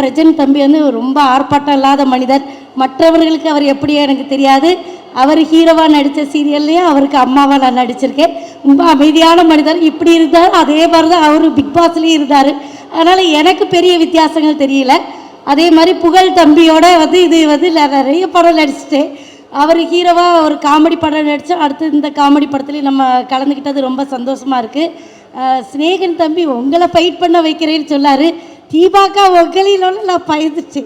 பிரஜன் தம்பி வந்து ரொம்ப ஆர்ப்பாட்டம் இல்லாத மனிதர். மற்றவர்களுக்கு அவர் எப்படியோ எனக்கு தெரியாது. அவர் ஹீரோவாக நடித்த சீரியல்லையும் அவருக்கு அம்மாவாக நான் நடிச்சிருக்கேன். ரொம்ப அமைதியான மனிதர். இப்படி இருந்தார், அதே மாதிரி தான் அவர் பிக் பாஸ்லேயும் இருந்தார். அதனால் எனக்கு பெரிய வித்தியாசங்கள் தெரியல. அதே மாதிரி புகழ் தம்பியோட வந்து இது வந்து நிறைய படம் நடிச்சிட்டேன். அவர் ஹீரோவாக ஒரு காமெடி படம் நடித்தோம். அடுத்து இந்த காமெடி படத்துலேயும் நம்ம கலந்துக்கிட்டது ரொம்ப சந்தோஷமாக இருக்குது. ஸ்நேகன் தம்பி உங்களை ஃபைட் பண்ண வைக்கிறேன்னு சொன்னார். தீபாக்கா ஒக்கலினோன்னு நான் பயந்துச்சு.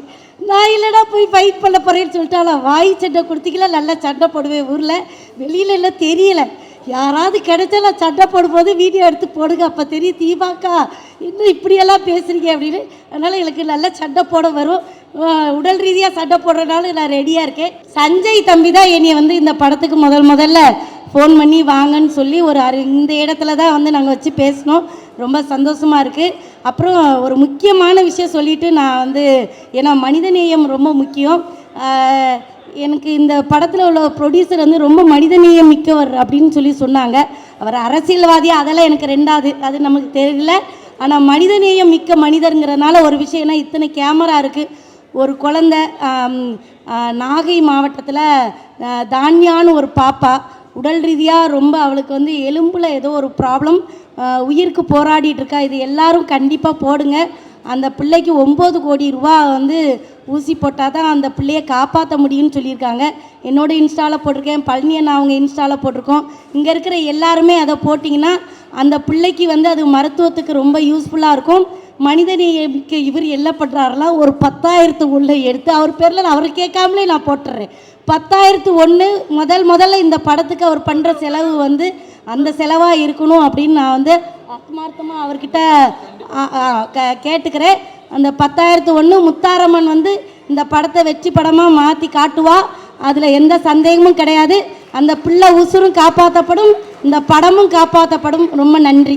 நான் இல்லைனா போய் ஃபைட் பண்ண போகிறேன்னு சொல்லிட்டு வாய் சண்டை கொடுத்திக்கல. நல்லா சண்டை போடுவேன் ஊரில், வெளியில் இல்லை தெரியலை. யாராவது கிடைச்சா நான் சண்டை போடும்போது வீடியோ எடுத்து போடுங்க, அப்போ தெரியும் தீபாக்கா இன்னும் இப்படியெல்லாம் பேசுகிறீங்க அப்படின்னு. அதனால் எனக்கு நல்லா சண்டை போட வரும். உடல் ரீதியாக சண்டை போடுறதுனால நான் ரெடியாக இருக்கேன். சஞ்சய் தம்பி தான் என்னை வந்து இந்த படத்துக்கு முதல்ல ஃபோன் பண்ணி வாங்கன்னு சொல்லி இந்த இடத்துல தான் வந்து நாங்கள் வச்சு பேசினோம். ரொம்ப சந்தோஷமாக இருக்குது. அப்புறம் ஒரு முக்கியமான விஷயம் சொல்லிவிட்டு நான் வந்து, ஏன்னா மனிதநேயம் ரொம்ப முக்கியம். எனக்கு இந்த படத்தில் உள்ள ப்ரொடியூசர் வந்து ரொம்ப மனிதநேயம் மிக்கவர் அப்படின்னு சொல்லி சொன்னாங்க. அவர் அரசியல்வாதி அதெல்லாம் எனக்கு ரெண்டாவது, அது நமக்கு தெரியல. ஆனால் மனிதநேயம் மிக்க மனிதருங்கிறதுனால ஒரு விஷயம்னா, இத்தனை கேமரா இருக்குது. ஒரு குழந்தை நாகை மாவட்டத்தில் தான்யான்னு ஒரு பாப்பா உடல் ரீதியாக ரொம்ப அவளுக்கு வந்து எலும்பில் ஏதோ ஒரு ப்ராப்ளம், உயிருக்கு போராடிட்டு இருக்கா. இது எல்லாரும் கண்டிப்பாக போடுங்க. அந்த பிள்ளைக்கு 9 கோடி ரூபா வந்து ஊசி போட்டால் தான் அந்த பிள்ளையை காப்பாற்ற முடியும்னு சொல்லியிருக்காங்க. என்னோட இன்ஸ்டாவில் போட்டிருக்கேன், பழனியன் அவங்க இன்ஸ்டாவில் போட்டிருக்கோம். இங்கே இருக்கிற எல்லாருமே அதை போட்டிங்கன்னா அந்த பிள்ளைக்கு வந்து அது மருத்துவத்துக்கு ரொம்ப யூஸ்ஃபுல்லாக இருக்கும். மனிதநேயமிக்க இவர் என்ன பண்ணுறாருலாம், ஒரு 10,000 எடுத்து அவர் பேரில் அவரை கேட்காமலே நான் போட்டுடுறேன். 10,001 முதல்ல இந்த படத்துக்கு அவர் பண்ணுற செலவு வந்து அந்த செலவாக இருக்கணும் அப்படின்னு நான் வந்து ஆத்மார்த்தமாக அவர்கிட்ட கேட்டுக்கிறேன். அந்த 10,001 முத்தாரம்மன் வந்து இந்த படத்தை வெற்றி படமாக மாற்றி காட்டுவா, அதில் எந்த சந்தேகமும் கிடையாது. அந்த பிள்ளை உசுரும் காப்பாற்றப்படும், இந்த படமும் காப்பாற்றப்படும். ரொம்ப நன்றி.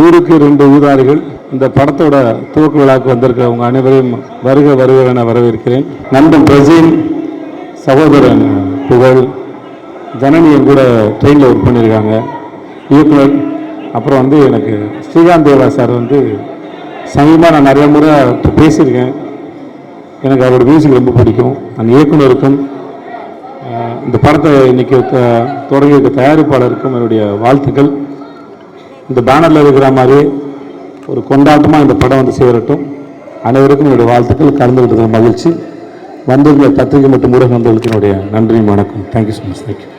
ஊருக்கு 2 ஊதாரிகள் இந்த படத்தோட துவக்க விழாவுக்கு வந்திருக்கிறவங்க அனைவரையும் வருக என வரவேற்கிறேன். நண்பன் பிரஜீன், சகோதரன் புகழ், ஜனனியும் கூட ட்ரெயினில் ஒர்க் பண்ணியிருக்காங்க, இயக்குனர். அப்புறம் வந்து எனக்கு ஸ்ரீகாந்த் தேவா சார் வந்து சமீபமாக நான் நிறைய முறை பேசியிருக்கேன். எனக்கு அவரோட மியூசிக் ரொம்ப பிடிக்கும். அந்த இயக்குனருக்கும் இந்த படத்தை இன்றைக்கி தொடங்கி இருக்க தயாரிப்பாளருக்கும் என்னுடைய வாழ்த்துக்கள். இந்த பேனரில் இருக்கிற மாதிரி ஒரு கொண்டாட்டமாக இந்த படம் வந்து சேரட்டும். அனைவருக்கும் என்னுடைய வாழ்த்துக்கள். கலந்துக்கிட்டது மகிழ்ச்சி. வந்திருந்த பத்திரிகை மற்றும் ஊடக நண்பர்களுக்கு என்னுடைய நன்றி, வணக்கம். Thank you so much. தேங்க்யூ.